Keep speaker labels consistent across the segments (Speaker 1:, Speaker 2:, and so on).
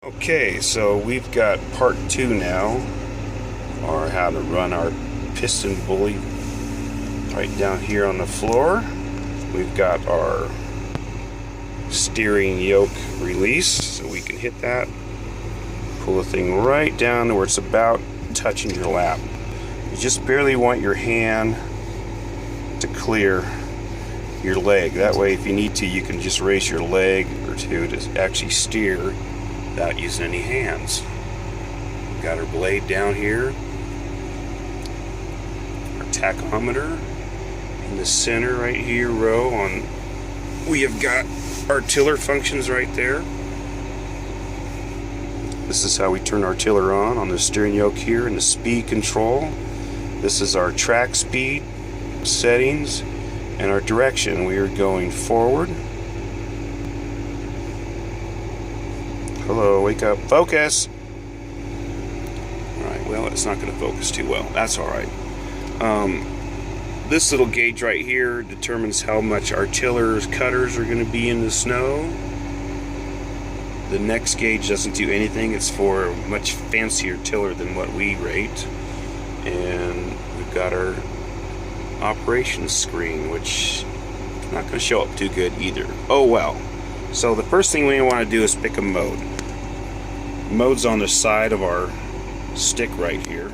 Speaker 1: Okay, so we've got part 2 now, or how to run our piston bully right down here on the floor. We've got our steering yoke release, so we can hit that, pull the thing right down to where it's about touching your lap. You just barely want your hand to clear your leg. That way, if you need to, you can just raise your leg or two to actually steer without using any hands. We've got our blade down here, our tachometer in the center right here row on. We have got our tiller functions right there. This is how we turn our tiller on the steering yoke here, and the speed control. This is our track speed settings and our direction. We are going forward. Hello, wake up, focus. Alright, well, it's not going to focus too well. That's alright. This little gauge right here determines how much our tillers, cutters are going to be in the snow. The next gauge doesn't do anything. It's for a much fancier tiller than what we rate. And we've got our operations screen, which is not going to show up too good either. Oh well. So the first thing we want to do is pick a mode. Mode's on the side of our stick right here.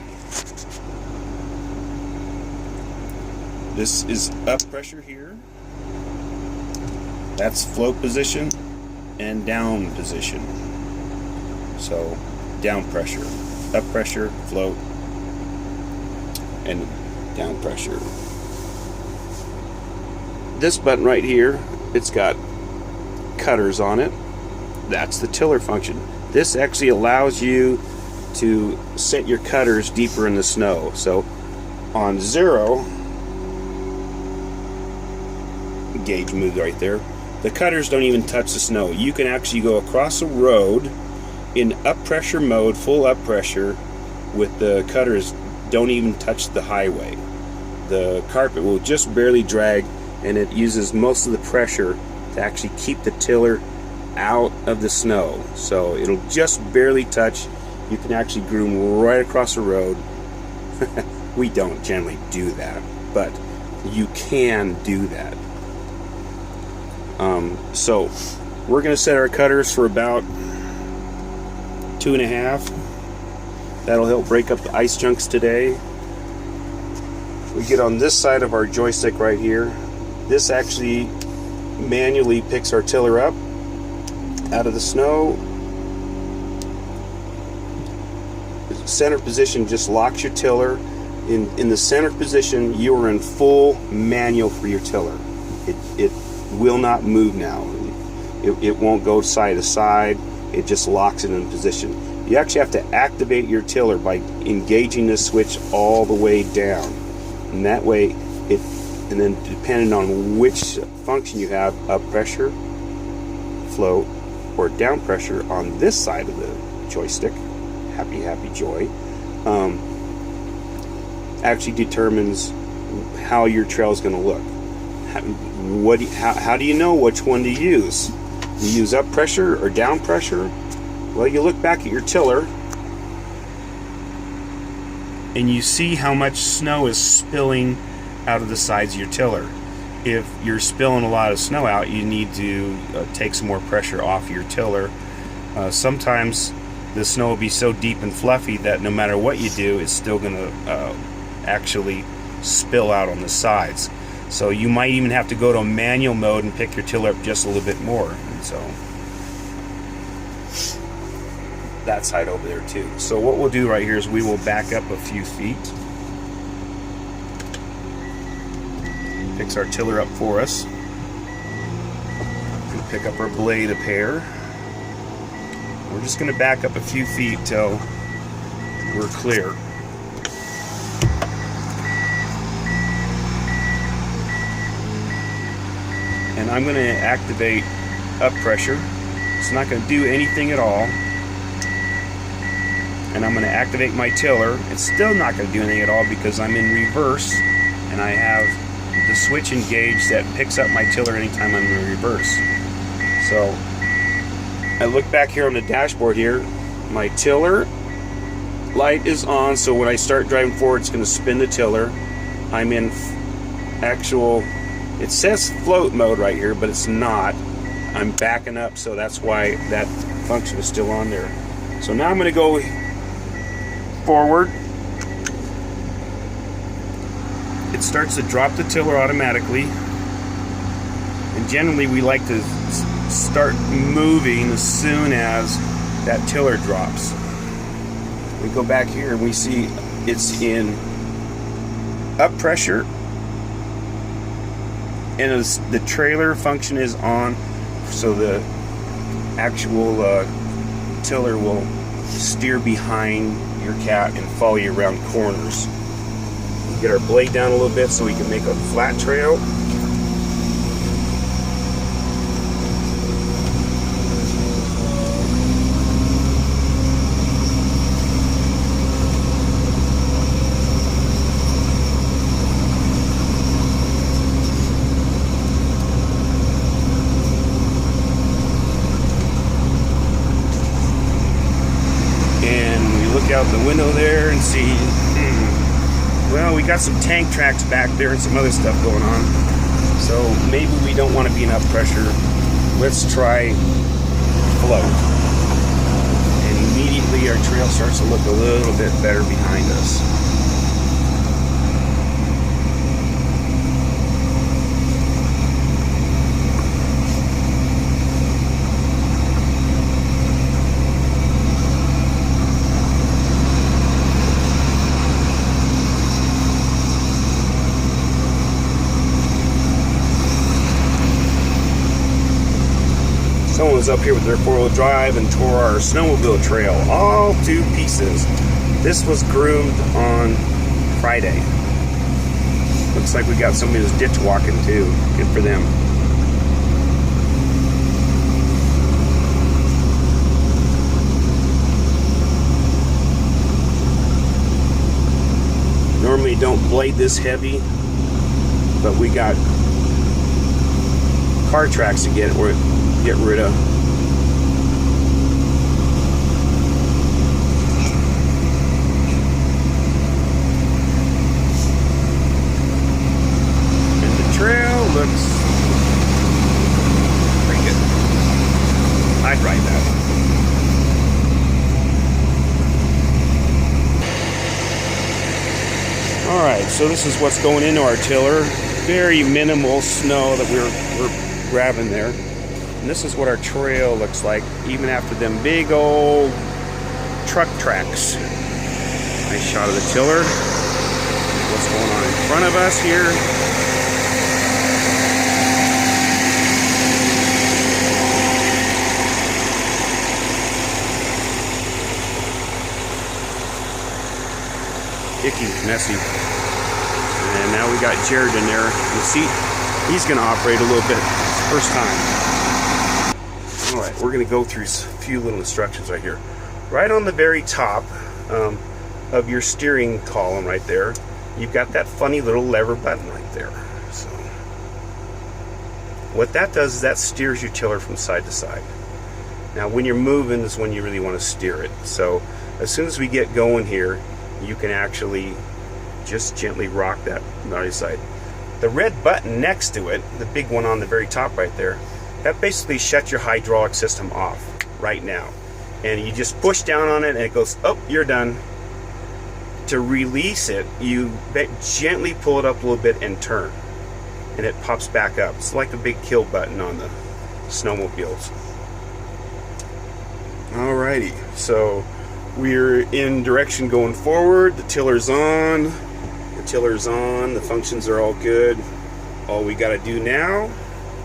Speaker 1: This is up pressure here. That's float position and down position. So down pressure, up pressure, float, and down pressure. This button right here, it's got cutters on it. That's the tiller function. This actually allows you to set your cutters deeper in the snow. So on 0, gauge moved right there, the cutters don't even touch the snow. You can actually go across a road in up pressure mode, full up pressure, with the cutters don't even touch the highway. The carpet will just barely drag, and it uses most of the pressure to actually keep the tiller out of the snow. So it'll just barely touch. You can actually groom right across the road. We don't generally do that, but you can do that. So we're going to set our cutters for about 2.5. That'll help break up the ice chunks today. We get on this side of our joystick right here. This actually manually picks our tiller up out of the snow. The center position just locks your tiller. In the center position, you are in full manual for your tiller. It will not move now. It won't go side to side. It just locks it in position. You actually have to activate your tiller by engaging this switch all the way down. And that way, and then depending on which function you have, up pressure, float, or down pressure on this side of the joystick, happy joy, actually determines how your trail is going to look. How do you know which one to use? You use up pressure or down pressure? Well, you look back at your tiller and you see how much snow is spilling out of the sides of your tiller. If you're spilling a lot of snow out, you need to take some more pressure off your tiller. Sometimes the snow will be so deep and fluffy that no matter what you do, it's still going to actually spill out on the sides. So you might even have to go to a manual mode and pick your tiller up just a little bit more. And so that side over there too. So what we'll do right here is we will back up a few feet. Picks our tiller up for us. We'll pick up our blade a pair. We're just going to back up a few feet till we're clear. And I'm going to activate up pressure. It's not going to do anything at all. And I'm going to activate my tiller. It's still not going to do anything at all because I'm in reverse and I have the switch engaged that picks up my tiller anytime I'm in reverse. So I look back here on the dashboard here, my tiller light is on, so when I start driving forward, it's going to spin the tiller. I'm in actual, it says float mode right here, but it's not. I'm backing up, so that's why that function is still on there. So now I'm going to go forward. It starts to drop the tiller automatically, and generally we like to start moving as soon as that tiller drops. We go back here and we see it's in up pressure, and the trailer function is on, so the actual tiller will steer behind your cat and follow you around corners. Get our blade down a little bit so we can make a flat trail. Out the window there and see, well, we got some tank tracks back there and some other stuff going on, so maybe we don't want to be in up pressure. Let's try float, and immediately our trail starts to look a little bit better behind us. Someone was up here with their four-wheel drive and tore our snowmobile trail all to pieces. This was groomed on Friday. Looks like we got somebody who's ditch walking too. Good for them. Normally don't blade this heavy, but we got car tracks to get rid of. And the trail looks pretty good. I'd ride that. Alright, so this is what's going into our tiller. Very minimal snow that we're grabbing there. And this is what our trail looks like, even after them big old truck tracks. Nice shot of the tiller. What's going on in front of us here? Icky, messy. And now we got Jared in there. You see, he's going to operate a little bit. First time. Alright, we're going to go through a few little instructions right here. Right on the very top of your steering column right there, you've got that funny little lever button right there. So what that does is that steers your tiller from side to side. Now when you're moving is when you really want to steer it. So as soon as we get going here, you can actually just gently rock that body side. The red button next to it, the big one on the very top right there, that basically shuts your hydraulic system off right now. And you just push down on it and it goes, oh, you're done. To release it, you gently pull it up a little bit and turn. And it pops back up. It's like a big kill button on the snowmobiles. Alrighty, so we're in direction going forward. The tiller's on. The tiller's on. The functions are all good. All we gotta do now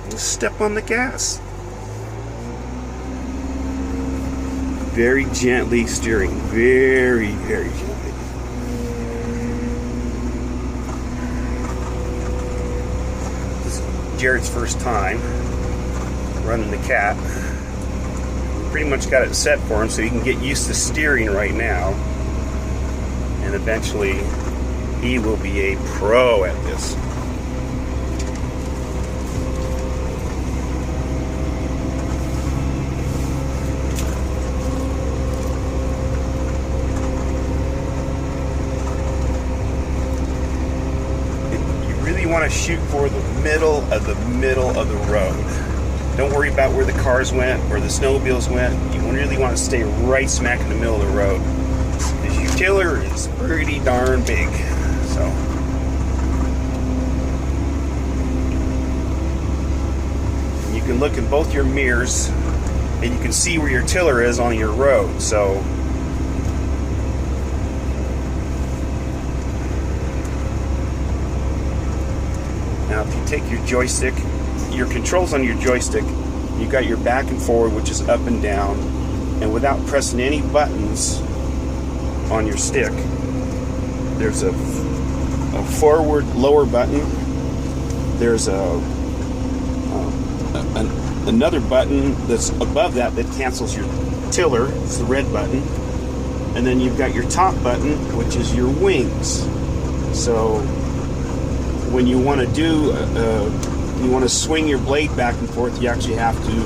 Speaker 1: is step on the gas. Very gently steering. Very, very gently. This is Jared's first time running the cat. Pretty much got it set for him so he can get used to steering right now. And eventually he will be a pro at this. want to shoot for the middle of the road. Don't worry about where the cars went or the snowmobiles went. You really want to stay right smack in the middle of the road. This utility is pretty darn big. So you can look in both your mirrors and you can see where your tiller is on your road. So now if you take your joystick, your controls on your joystick, you got your back and forward, which is up and down, and without pressing any buttons on your stick, there's a forward lower button. There's another button that's above that cancels your tiller. It's the red button. And then you've got your top button, which is your wings. So when you want to do you want to swing your blade back and forth, you actually have to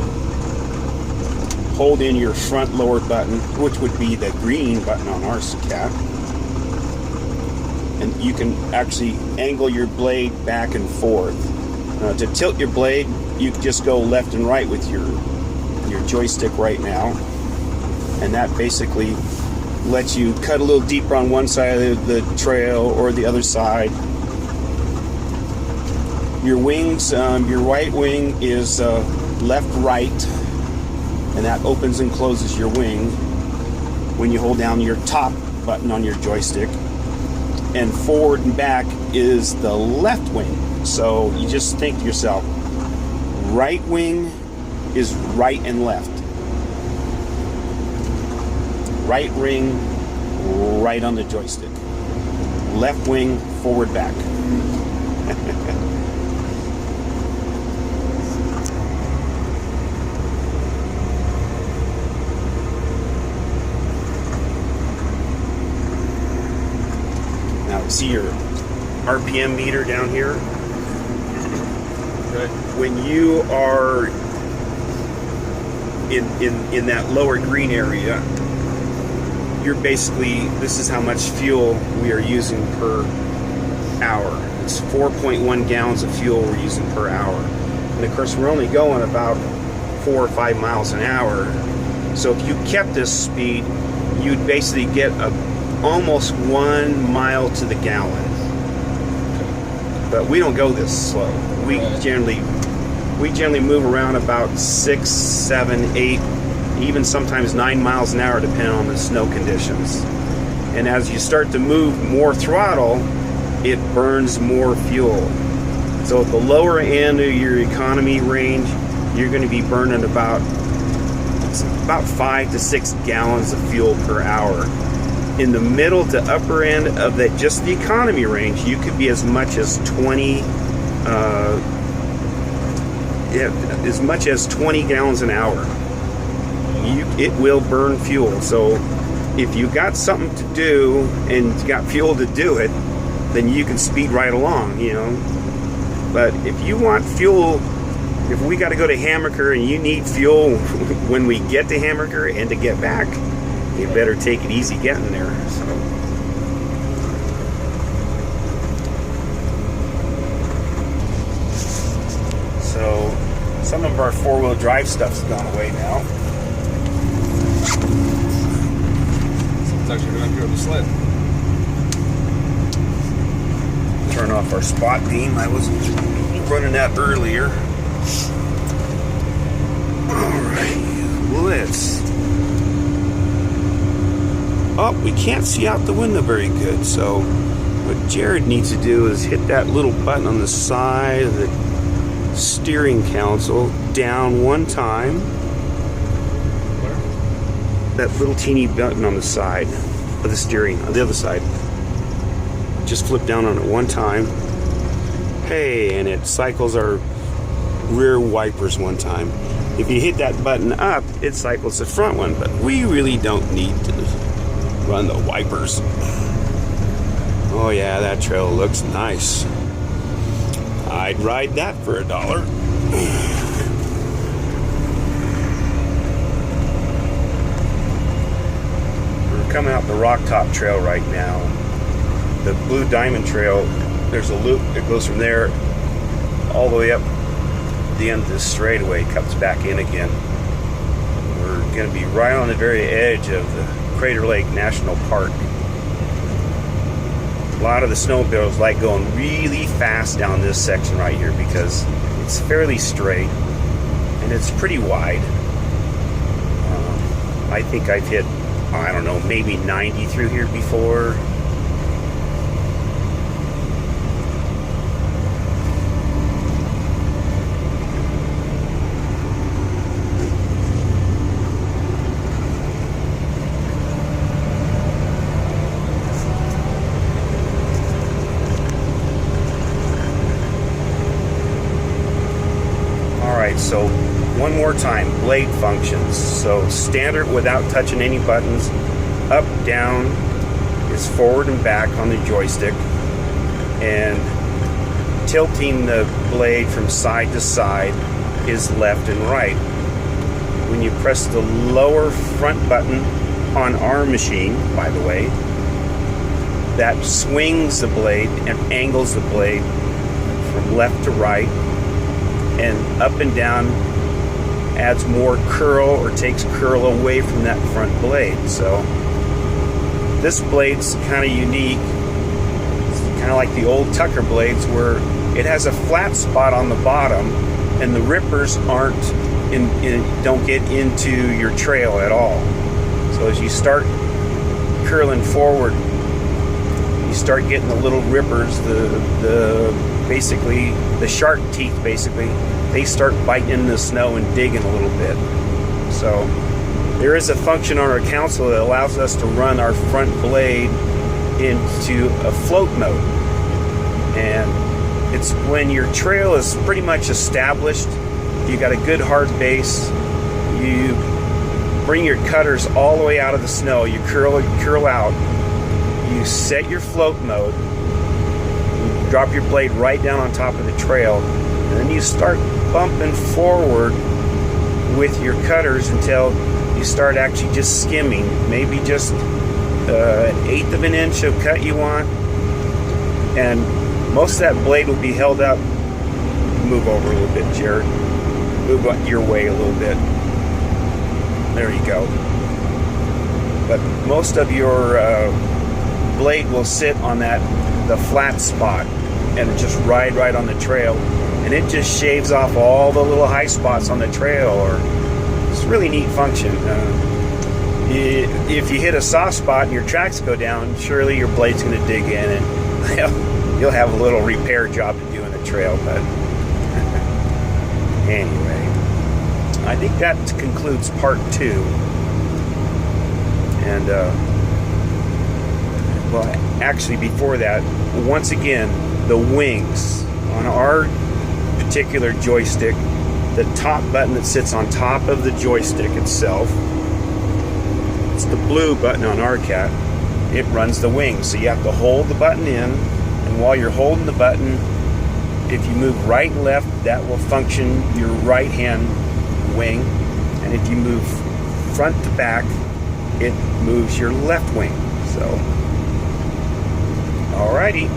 Speaker 1: hold in your front lower button, which would be the green button on our cat. And you can actually angle your blade back and forth. To tilt your blade, you just go left and right with your joystick right now. And that basically lets you cut a little deeper on one side of the trail or the other side. Your wings, your right wing is left-right, and that opens and closes your wing when you hold down your top button on your joystick. And forward and back is the left wing. So you just think to yourself, right wing is right and left. Right wing, right on the joystick. Left wing, forward, back. Now, see your RPM meter down here?
Speaker 2: Okay.
Speaker 1: When you are in that lower green area, you're basically, this is how much fuel we are using per hour. It's 4.1 gallons of fuel we're using per hour. And of course, we're only going about 4 or 5 miles an hour. So if you kept this speed, you'd basically get almost 1 mile to the gallon. But we don't go this slow. We generally move around about 6, 7, 8, even sometimes 9 miles an hour, depending on the snow conditions. And as you start to move more throttle, it burns more fuel. So at the lower end of your economy range, you're going to be burning about 5 to 6 gallons of fuel per hour. In the middle to upper end of that, just the economy range, you could be as much as 20 gallons an hour. It will burn fuel. So if you got something to do and you got fuel to do it, then you can speed right along, you know. But if you want fuel, if we got to go to Hammaker and you need fuel when we get to Hammaker and to get back, you better take it easy getting there. So some of our four-wheel drive stuff's gone away now.
Speaker 2: It's actually going to go to the sled.
Speaker 1: Turn off our spot beam. I was running that earlier. Alright, let's... Oh, we can't see out the window very good, so what Jared needs to do is hit that little button on the side of the steering console down one time.
Speaker 2: Where?
Speaker 1: That little teeny button on the side of the steering, on the other side. Just flip down on it one time. Hey, and it cycles our rear wipers one time. If you hit that button up, it cycles the front one, but we really don't need to run the wipers. Oh yeah, that trail looks nice. I'd ride that for $1. We're coming out the Rock Top Trail right now. The Blue Diamond Trail, there's a loop that goes from there all the way up the end of this straightaway, comes back in again. We're going to be right on the very edge of the Crater Lake National Park. A lot of the snowmobiles like going really fast down this section right here because it's fairly straight and it's pretty wide. I think I've hit, I don't know, maybe 90 through here before. So one more time, blade functions. So standard without touching any buttons. Up, down is forward and back on the joystick, and tilting the blade from side to side is left and right. When you press the lower front button on our machine, by the way, that swings the blade and angles the blade from left to right, and up and down adds more curl or takes curl away from that front blade. So this blade's kind of unique. It's kind of like the old Tucker blades where it has a flat spot on the bottom and the rippers don't get into your trail at all. So as you start curling forward, you start getting the little rippers, basically the shark teeth, basically they start biting in the snow and digging a little bit. So there is a function on our console that allows us to run our front blade into a float mode, and it's when your trail is pretty much established, you got a good hard base, you bring your cutters all the way out of the snow, you curl out, you set your float mode, drop your blade right down on top of the trail, and then you start bumping forward with your cutters until you start actually just skimming, maybe just an 1/8 of an inch of cut you want, and most of that blade will be held up. Move over a little bit, Jared. Move your way a little bit. There you go. But most of your blade will sit on the flat spot and just ride right on the trail, and it just shaves off all the little high spots on the trail. Or it's a really neat function. If you hit a soft spot and your tracks go down, surely your blade's going to dig in and you'll have a little repair job to do in the trail. But anyway, I think that concludes part 2. And well, actually before that, once again, the wings on our particular joystick, the top button that sits on top of the joystick itself, it's the blue button on our cat, it runs the wings. So you have to hold the button in, and while you're holding the button, if you move right and left, that will function your right hand wing, and if you move front to back, it moves your left wing. So alrighty.